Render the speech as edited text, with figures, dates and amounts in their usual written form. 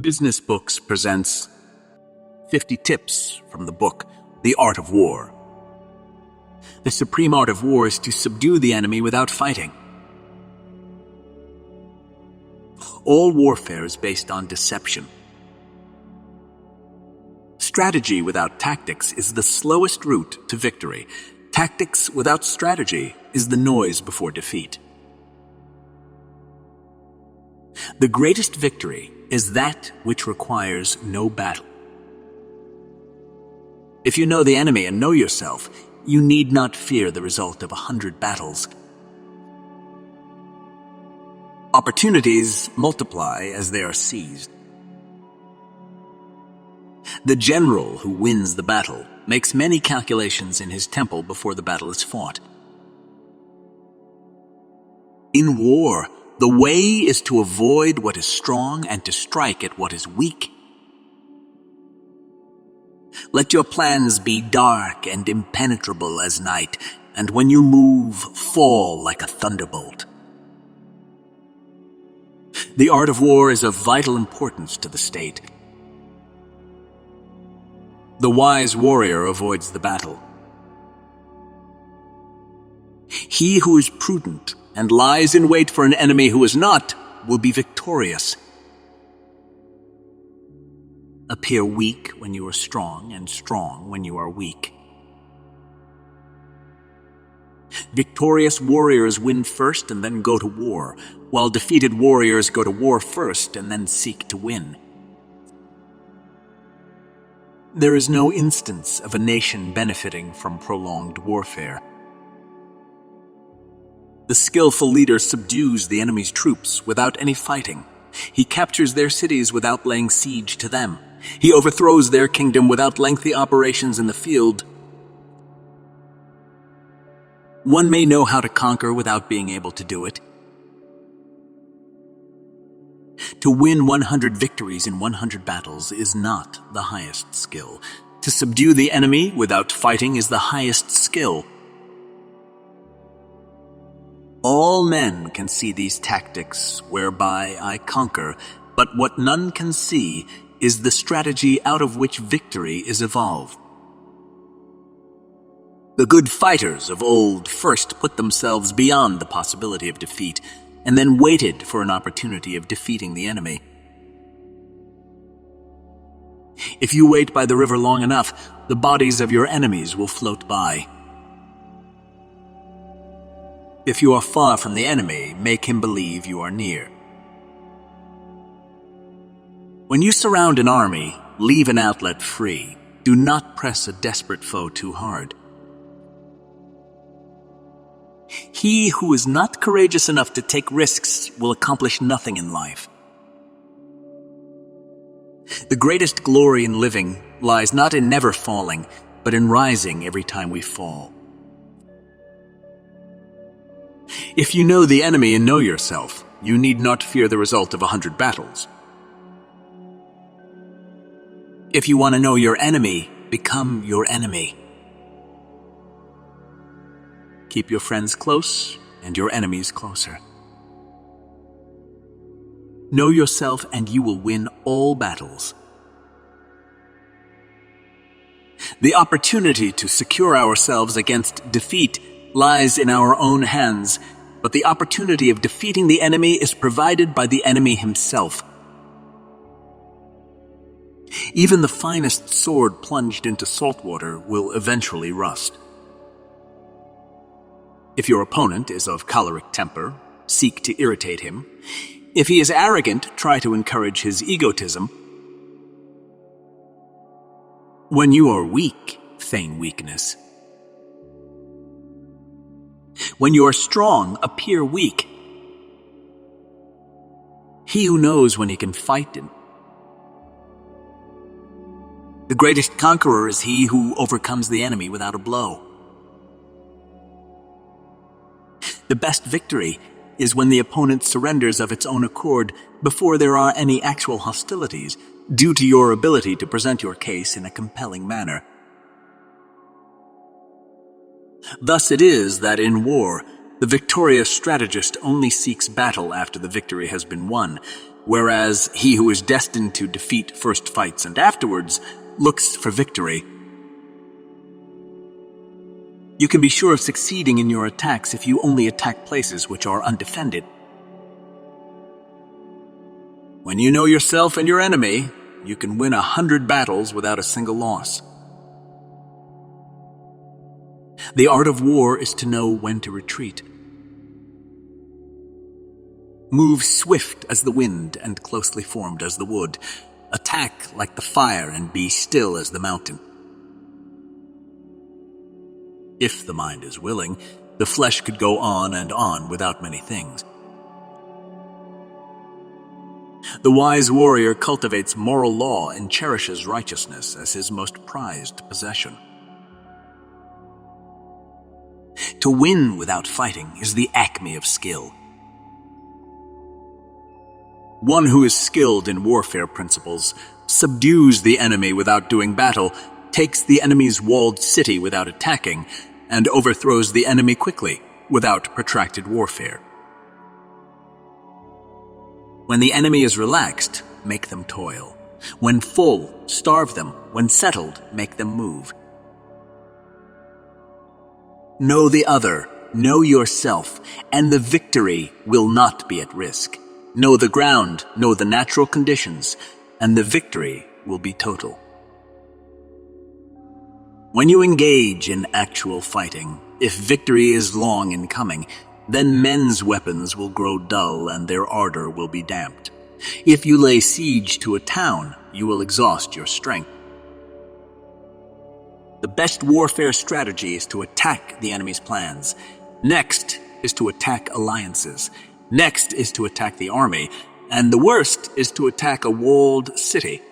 Business Books presents 50 tips from the book, The Art of War. The supreme art of war is to subdue the enemy without fighting. All warfare is based on deception. Strategy without tactics is the slowest route to victory. Tactics without strategy is the noise before defeat. The greatest victory is that which requires no battle. If you know the enemy and know yourself, you need not fear the result of 100 battles. Opportunities multiply as they are seized. The general who wins the battle makes many calculations in his temple before the battle is fought. In war, the way is to avoid what is strong and to strike at what is weak. Let your plans be dark and impenetrable as night, and when you move, fall like a thunderbolt. The art of war is of vital importance to the state. The wise warrior avoids the battle. He who is prudent and lies in wait for an enemy who is not will be victorious. Appear weak when you are strong, and strong when you are weak. Victorious warriors win first and then go to war, while defeated warriors go to war first and then seek to win. There is no instance of a nation benefiting from prolonged warfare. The skillful leader subdues the enemy's troops without any fighting. He captures their cities without laying siege to them. He overthrows their kingdom without lengthy operations in the field. One may know how to conquer without being able to do it. To win 100 victories in 100 battles is not the highest skill. To subdue the enemy without fighting is the highest skill. All men can see these tactics whereby I conquer, but what none can see is the strategy out of which victory is evolved. The good fighters of old first put themselves beyond the possibility of defeat, and then waited for an opportunity of defeating the enemy. If you wait by the river long enough, the bodies of your enemies will float by. If you are far from the enemy, make him believe you are near. When you surround an army, leave an outlet free. Do not press a desperate foe too hard. He who is not courageous enough to take risks will accomplish nothing in life. The greatest glory in living lies not in never falling, but in rising every time we fall. If you know the enemy and know yourself, you need not fear the result of 100 battles. If you want to know your enemy, become your enemy. Keep your friends close and your enemies closer. Know yourself and you will win all battles. The opportunity to secure ourselves against defeat lies in our own hands, but the opportunity of defeating the enemy is provided by the enemy himself. Even the finest sword plunged into salt water will eventually rust. If your opponent is of choleric temper, seek to irritate him. If he is arrogant, try to encourage his egotism. When you are weak, feign weakness. When you are strong, appear weak. He who knows when he can fight him. The greatest conqueror is he who overcomes the enemy without a blow. The best victory is when the opponent surrenders of its own accord before there are any actual hostilities, due to your ability to present your case in a compelling manner. Thus it is that in war, the victorious strategist only seeks battle after the victory has been won, whereas he who is destined to defeat first fights and afterwards looks for victory. You can be sure of succeeding in your attacks if you only attack places which are undefended. When you know yourself and your enemy, you can win 100 battles without a single loss. The art of war is to know when to retreat. Move swift as the wind and closely formed as the wood. Attack like the fire and be still as the mountain. If the mind is willing, the flesh could go on and on without many things. The wise warrior cultivates moral law and cherishes righteousness as his most prized possession. To win without fighting is the acme of skill. One who is skilled in warfare principles subdues the enemy without doing battle, takes the enemy's walled city without attacking, and overthrows the enemy quickly without protracted warfare. When the enemy is relaxed, make them toil. When full, starve them. When settled, make them move. Know the other, know yourself, and the victory will not be at risk. Know the ground, know the natural conditions, and the victory will be total. When you engage in actual fighting, if victory is long in coming, then men's weapons will grow dull and their ardor will be damped. If you lay siege to a town, you will exhaust your strength. The best warfare strategy is to attack the enemy's plans. Next is to attack alliances. Next is to attack the army. And the worst is to attack a walled city.